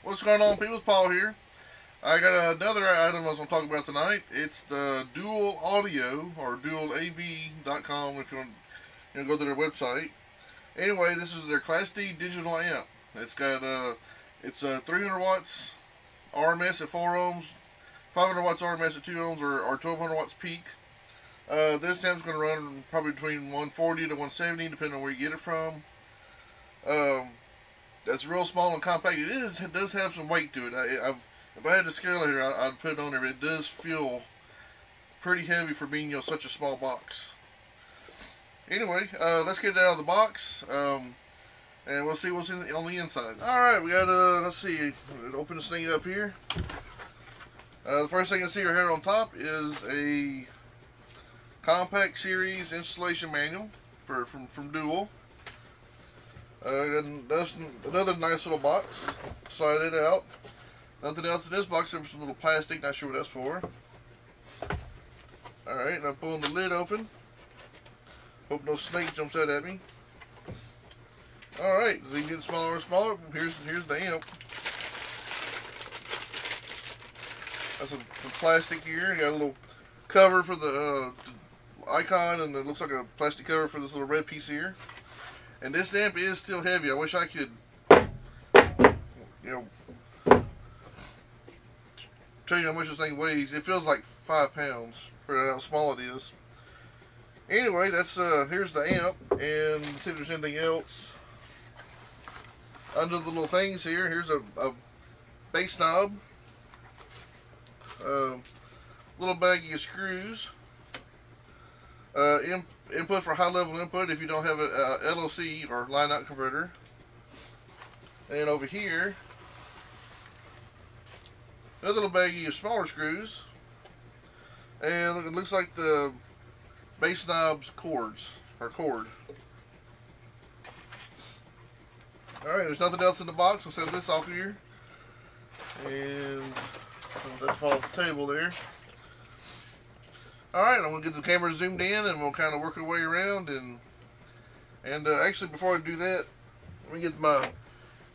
What's going on, people? It's Paul here. I got another item I was going to talk about tonight. It's the Dual Audio, or dualav.com if you want to go to their website. Anyway, this is their Class D Digital Amp. It's got it's 300 watts RMS at 4 ohms, 500 watts RMS at 2 ohms, or 1200 watts peak. This amp's going to run probably between 140 to 170, depending on where you get it from. That's real small and compact. It does have some weight to it. If I had the scale here, I'd put it on there, but it does feel pretty heavy for being, such a small box. Anyway, let's get it out of the box, and we'll see what's on the inside. Alright, we got, let's see, open this thing up here. The first thing I see right here on top is a compact series installation manual from Dual. And that's another nice little box. Slide it out. Nothing else in this box except some little plastic. Not sure what that's for. Alright, now pulling the lid open. Hope no snake jumps out at me. Alright, as you get smaller and smaller, here's the amp. That's some plastic here. You got a little cover for the icon, and it looks like a plastic cover for this little red piece here. And this amp is still heavy. I wish I could, tell you how much this thing weighs. It feels like 5 pounds for how small it is. Anyway, that's here's the amp, and let's see if there's anything else under the little things here. Here's a bass knob, little baggie of screws, input for high level input if you don't have a LOC or line out converter. And over here, another little baggie of smaller screws, and it looks like the bass knob's cord. Alright, there's nothing else in the box. We'll set this off here, and that's off the table there. Alright, I'm going to get the camera zoomed in, and we'll kind of work our way around, and actually before I do that, let me get my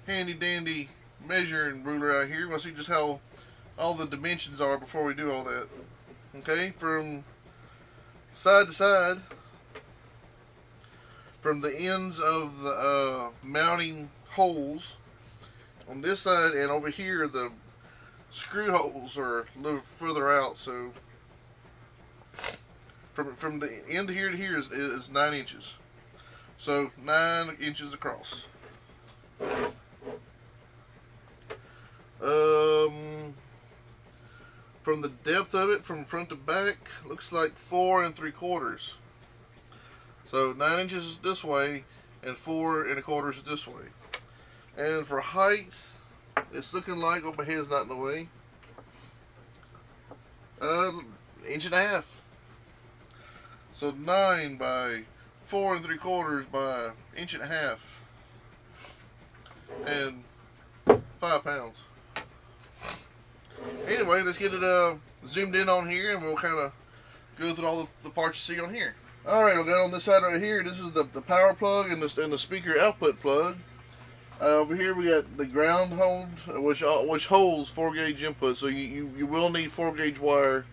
handy dandy measuring ruler out here. We'll see just how all the dimensions are before we do all that. Okay, from side to side, from the ends of the mounting holes on this side and over here, the screw holes are a little further out, so from the end here to here is 9 inches. So 9 inches across. From the depth of it, from front to back, looks like 4 3/4. So 9 inches this way, and 4 1/4 this way. And for height, it's looking like, oh, my head's not in the way, 1.5 inches. So 9 by 4 3/4 by 1.5 inches, and 5 pounds. Anyway, let's get it zoomed in on here, and we'll kind of go through all the parts you see on here. Alright, we'll go on this side right here. This is the power plug and the speaker output plug. Over here we got the ground hold, which holds 4-gauge input, so you will need 4-gauge wire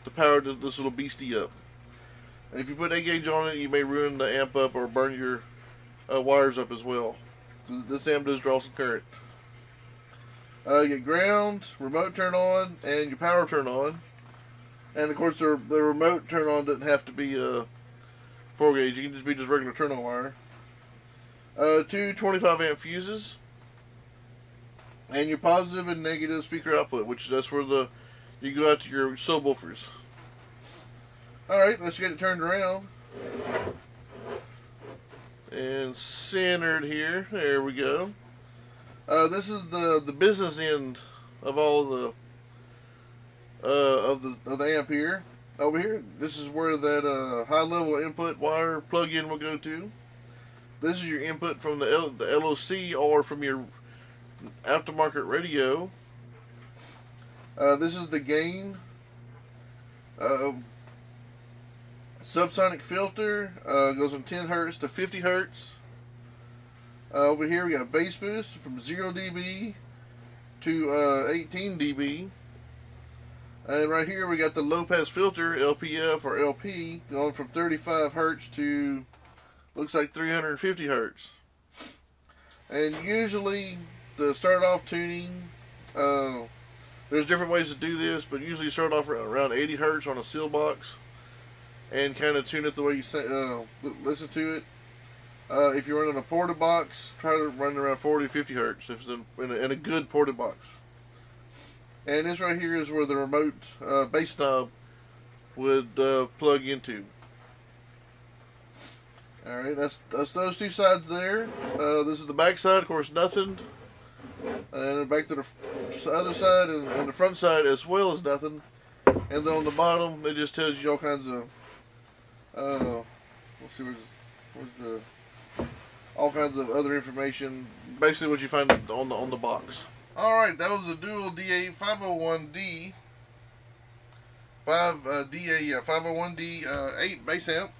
to power this little beastie up. And if you put 8-gauge on it, you may ruin the amp up or burn your wires up as well. This amp does draw some current. You get ground, remote turn on, and your power turn on. And of course the remote turn on doesn't have to be 4-gauge, it can just be regular turn on wire. 2 25 amp fuses, and your positive and negative speaker output, that's where you go out to your subwoofers. Alright, let's get it turned around and centered here. There we go. This is the business end of all the of the amp here. Over here, this is where that high level input wire plug-in will go to. This is your input from the LOC or from your aftermarket radio. This is the gain. Subsonic filter, goes from 10 Hertz to 50 Hertz. Over here we got bass boost from 0 dB to 18 dB. And right here we got the low pass filter, LPF or LP, going from 35 hertz to looks like 350 hertz. And usually to start off tuning, there's different ways to do this, but usually you start off around 80 hertz on a seal box and kind of tune it the way you say, listen to it. If you're running a porta box, try to run around 40 to 50 hertz if it's in a good porta box. And this right here is where the remote bass knob would plug into. Alright, that's those two sides there. This is the back side, of course, nothing. And back to the other side and the front side as well as nothing. And then on the bottom, it just tells you all kinds of, let's see, where's the, all kinds of other information. Basically what you find on the box. Alright, that was the Dual DA501D. 501D 8 bass amp.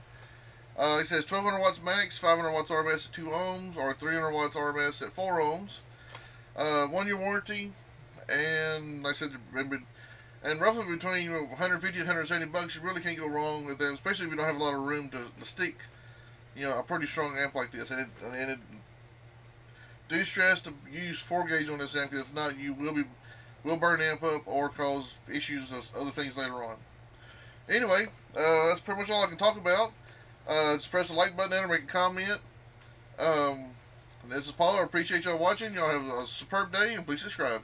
It says 1200 watts max, 500 watts RMS at 2 ohms, or 300 watts RMS at 4 ohms. 1 year warranty, and like I said, and roughly between 150 and 170 bucks. You really can't go wrong with that, especially if you don't have a lot of room to stick, a pretty strong amp like this. And it do stress to use 4 gauge on this amp, because if not, you will burn amp up or cause issues of other things later on. Anyway, that's pretty much all I can talk about. Just press the like button and make a comment. This is Paul. I appreciate y'all watching. Y'all have a superb day, and please subscribe.